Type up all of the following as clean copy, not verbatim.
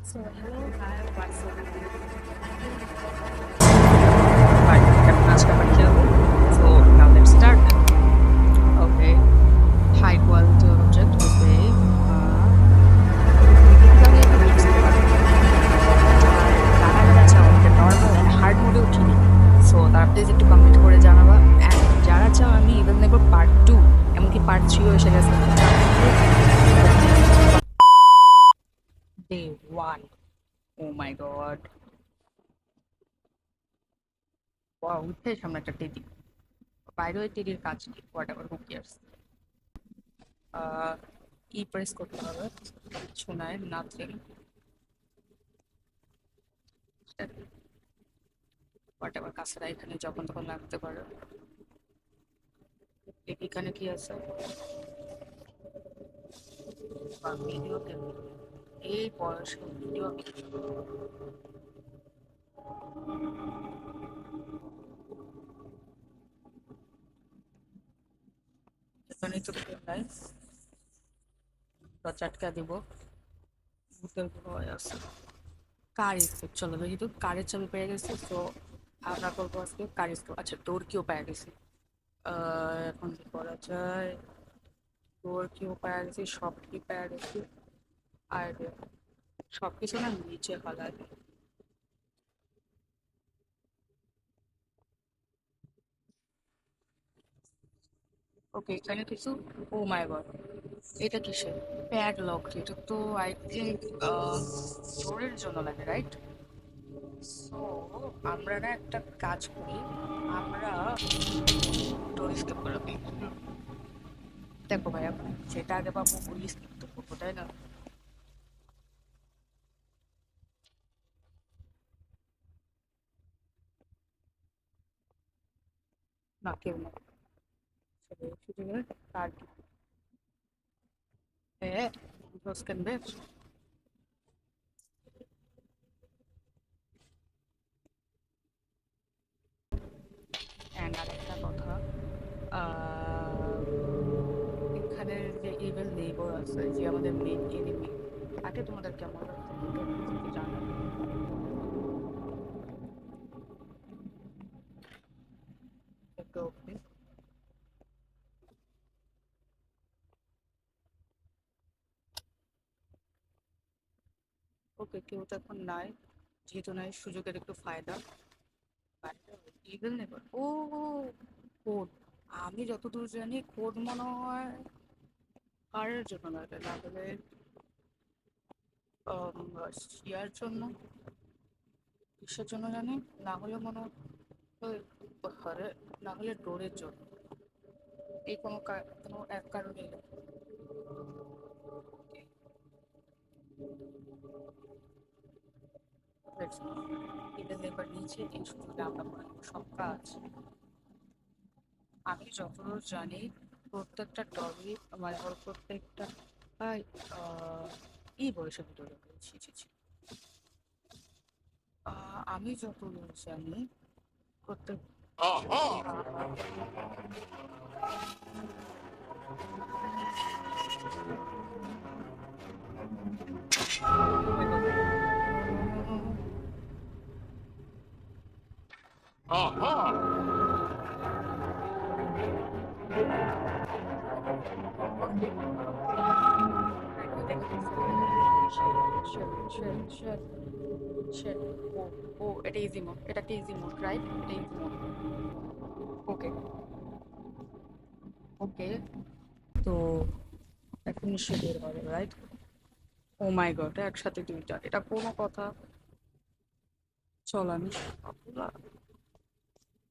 So hello, hi, what's up? Right, এখন আজকে আমরা খেলবো। So now let's start. Okay. High quality object. Okay. Typically আমি বুঝতে পারবো। আর কারা কারা চাও আমাকে নর্মাল অ্যান্ড হার্ড মোডে উঠিয়ে দিই। সো তারা প্লিজ একটু কমেন্ট করে জানাবা। অ্যান্ড যারা চাও আমি ইভেন নেব পার্ট 2, এমনকি পার্ট 3ও এসে গেছে। ডে 1. ও মাই গড। ওয়াও, উঠে সামনে একটা টেডি। বাইরে ওই টেডির কাজ কি? What ever, who cares. E press করতে হবে, কিছু নাই, নাথিং। হোয়াট এভার, কাছেরা এখানে যখন তখন লাগতে পারে। এখানে কি আছে? Video game. এই বয়সে ভিডিও গেম এখানে তো কেউ নাই, চাটকা দিব। ভূতের ভয় আছে। কার স্কেপ, চলো যেহেতু কারের চাবি পেয়ে গেছি, তো আমরা করবো আজকে কার স্কেপ। আচ্ছা, ডোর কিও পেয়ে গেছি। এখন কি করা যায়? ডোর কিও পেয়ে গেছি, সব কি পেয়ে গেছি। আর সবকিছু না নিচে ফেলায়। ওকে, এখানে কিছু। ও মাই গড, এটা কিসের? প্যাডলক। এটা তো আই থিঙ্ক ডোরের জন্য লাগে, রাইট? সো আমরা না একটা কাজ করি, আমরা ডোর স্কিপ করে দিই। দেখো ভাইয়া, যেটা আগে পাবো ওই স্কিপ তো করবো, তাই না? না, কেউ না। সুযোগ কার্ড। হ্যাঁ, স্ক্যান বেশ। অ্যান্ড আরেকটা কথা, এখানের যে ইভেল নেইবার আছে, যে আমাদের মেইন এনিমি, তাকে তোমাদের কেমন লাগছে একটু জানাও। একটু ওকে। ওকে, কেউ তো এখন নাই, যেহেতু নাই সুযোগের একটু ফায়দা। ইভেল নেইবার, ও কোড। আমি যতদূর জানি কোড মনে হয় কারের জন্য লাগে, না হলে শিয়ার জন্য, কিসের জন্য জানি। না হলে মনে হয় ঘরে, না হলে ডোরের জন্য। এই কোনো এক কারণে ইভেন এবার নিচে এই সুযোগে আমরা করে নেবো সব কাজ। আমি যতদূর জানি প্রত্যেকটা টবই, মানে ওর প্রত্যেকটা এই বয়সের ভিতরে ছি ছি ছি। আমি যতদূর জানি প্রত্যেক ও ও, এটা ইজি মোড, এটা একটা ইজি মোড, রাইট? এটা ইজি মোড। ওকে ওকে, তো এখন নিশ্চয়ই বের হবে, রাইট? ও মাই গড, একসাথে দুইটা, এটা কোনো কথা? চল আমি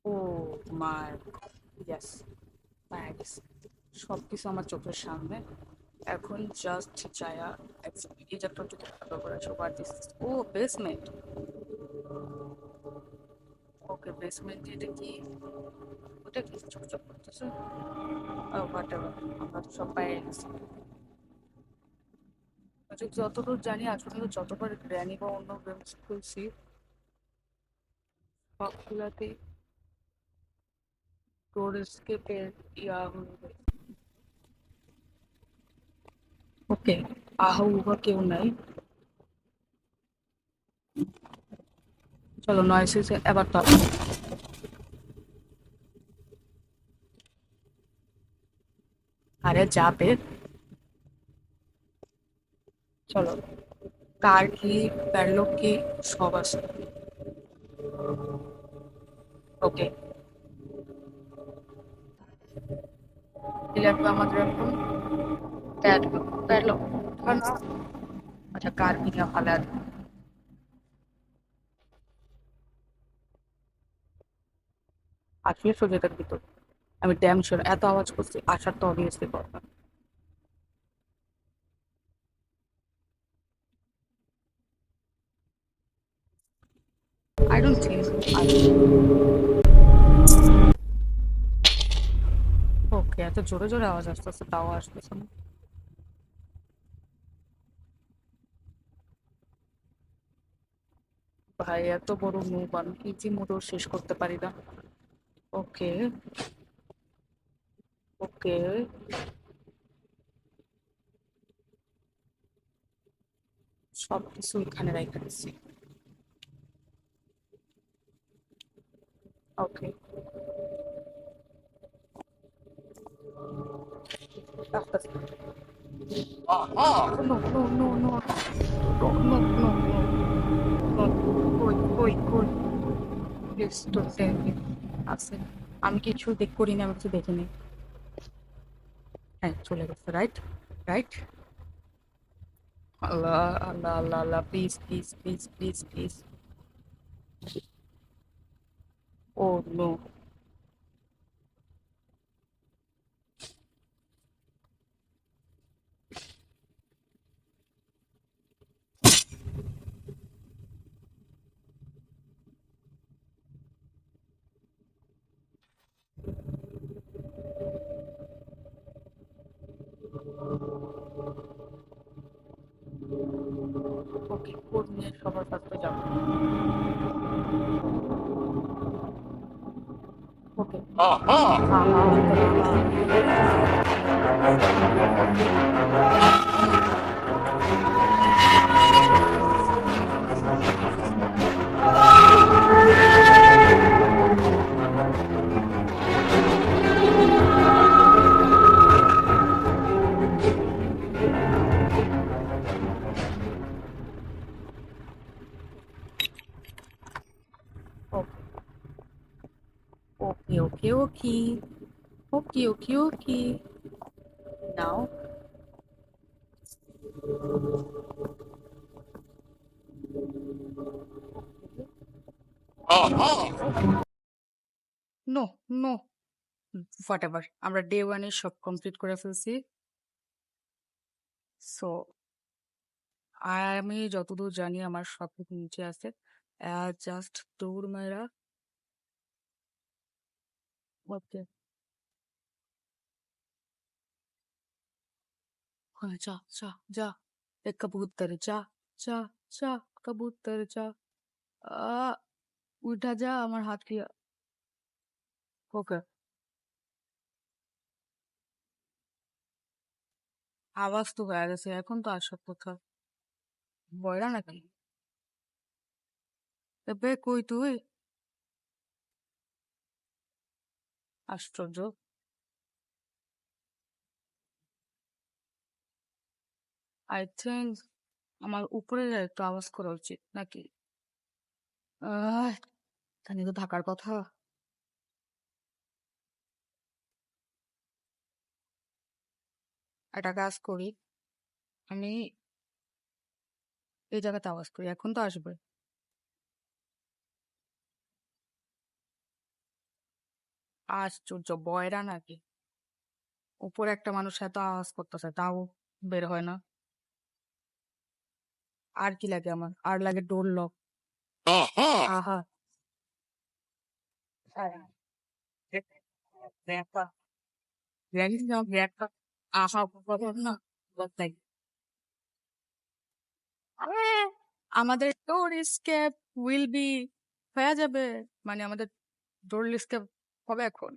ও মাই, ইয়েস, পেয়ে গেছি। সবকিছু আমার চোখের সামনে। এখন জাস্ট যায়া এই চ্যাপ্টার একটু ভালো করে সবার দিস। ও বেসমেন্ট। ওকে, বেসমেন্ট এটা কি? ওটা কি চকচক করতেছে? ও হোয়াট এভার, আমরা তো সব পেয়ে গেছি। আচ্ছা, যতদূর জানি আজ পর্যন্ত যতবার গ্র্যানি বা অন্য গেমস খেলছি, সবগুলাতেই ডোর স্কেপের ইয়া হয়ে। ওকে, আহা উহা কেউ নাই। চলো নয়েস এবার তো আরে যাবে। চলো, কার কি, প্যারলক কি, সব আছে। ওকে, দিলে আমাদের এখন প্যারলক প্যারলক না। আচ্ছা, কার কি না ভালো আছে। আসলে সোজেটার ভিতর আমি ড্যাম শিওর এত আওয়াজ করছি, আসার তো অবভিয়াসলি কথা। I don't think. ওকে, এত জোরে জোরে আওয়াজ আসতেছে, তাও আসতেছে না। ভাই এত বড় মুভ আমি ইজি মোটর শেষ করতে পারি না। ওকে, ওকে, সব কিছু এখানে রেখে দিচ্ছি। ওকে, আসতেছে। No no no no no no no no, কই কই কই, প্লিজ ডোন্ট টেল মি। আছে, আমি কিছু দেখ করিনি, আমি কিছু দেখিনি। হ্যাঁ চলে গেছে, রাইট রাইট। আল্লাহ আল্লাহ আল্লাহ আল্লাহ, please please please please please. Oh no. Okay, code নিয়ে সবার ফার্স্টে যাবো। Okay, okay okay okay okay okay okay, নাও। নো নো, হোয়াট এভার, আমরা ডে ওয়ানে সব কমপ্লিট করে ফেলছি। সো আমি যতদূর জানি আমার সব কিছু নিচে আছে। জাস্ট দৌড় মেরা। ওকে, हाँ जा जा जा, एक कबूतर जा जा जा, कबूतर जा। आ উঠা যা আমার হাত কি। ওকে, আওয়াজ তো হয়ে গেছে, এখন তো আসার কথা। বয়রা নাকি? এবে কই তুই? আশ্চর্য। আই থিঙ্ক আমার উপরে একটু আওয়াজ করা উচিত নাকি? আহ এখানে তো থাকার কথা। একটা কাজ করি, আমি এই জায়গাতে আওয়াজ করি, এখন তো আসবে। আশ্চর্য, বয়রা নাকি? উপরে একটা মানুষ এত আওয়াজ করতেছে তাও বের হয় না। আর কি লাগে আমার? আর লাগে ডোর লক। আহা, গ্র্যান্ডপা, গ্র্যান্ডপা, আহা, না, বদলাই। আমাদের ডোর স্কেপ উইল বি হয়ে যাবে, মানে আমাদের ডোর স্কেপ হবে এখন।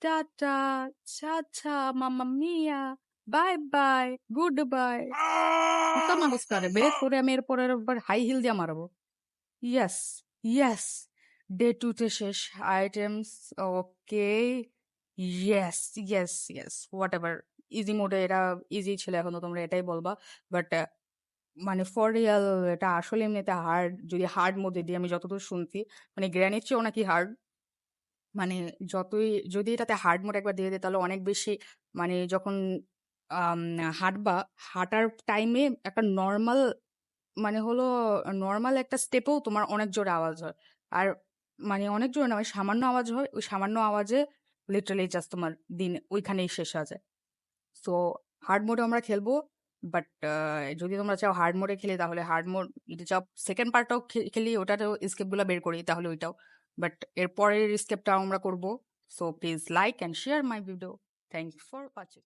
টাটা, চাচা, মাম্মা মিয়া। Bye bye, good bye. খতম অবস্থা রে বে, তোরে আমি এরপরে হাই হিল দিয়ে মারবো। ইয়েস, ইয়েস, ডে 2 তে শেষ items. Okay, yes, yes, yes, what ever. Easy মোডে এটা ইজি ছিল, এখনো তোমরা এটাই বলবা। বাট মানে ফর রিয়াল এটা আসলে এমনিতে হার্ড। যদি হার্ড মোডে দিই, আমি যতদূর শুনছি, মানে গ্র্যানির চেয়েও নাকি হার্ড। মানে যতই যদি এটাতে হার্ড মোড একবার দিয়ে দেয়, তাহলে অনেক বেশি, মানে যখন আম, হাঁটবা, হাঁটার টাইমে একটা নর্মাল, মানে হলো নর্মাল একটা স্টেপেও তোমার অনেক জোরে আওয়াজ হয়। আর মানে অনেক জোরে না, মানে সামান্য আওয়াজ হয়, ওই সামান্য আওয়াজে লিটারালি জাস্ট তোমার দিন ওইখানেই শেষ হয়ে যায়। সো হার্ড মোডে আমরা খেলবো। বাট যদি তোমরা চাও হার্ড মোডে খেলি, তাহলে হার্ড মোড, যদি চাও সেকেন্ড পার্টটাও খেলি, ওটাতেও স্কেপগুলো বের করি, তাহলে ওইটাও। বাট এর পরের স্কেপটাও আমরা করবো। So please like and share my video. Thank you for watching.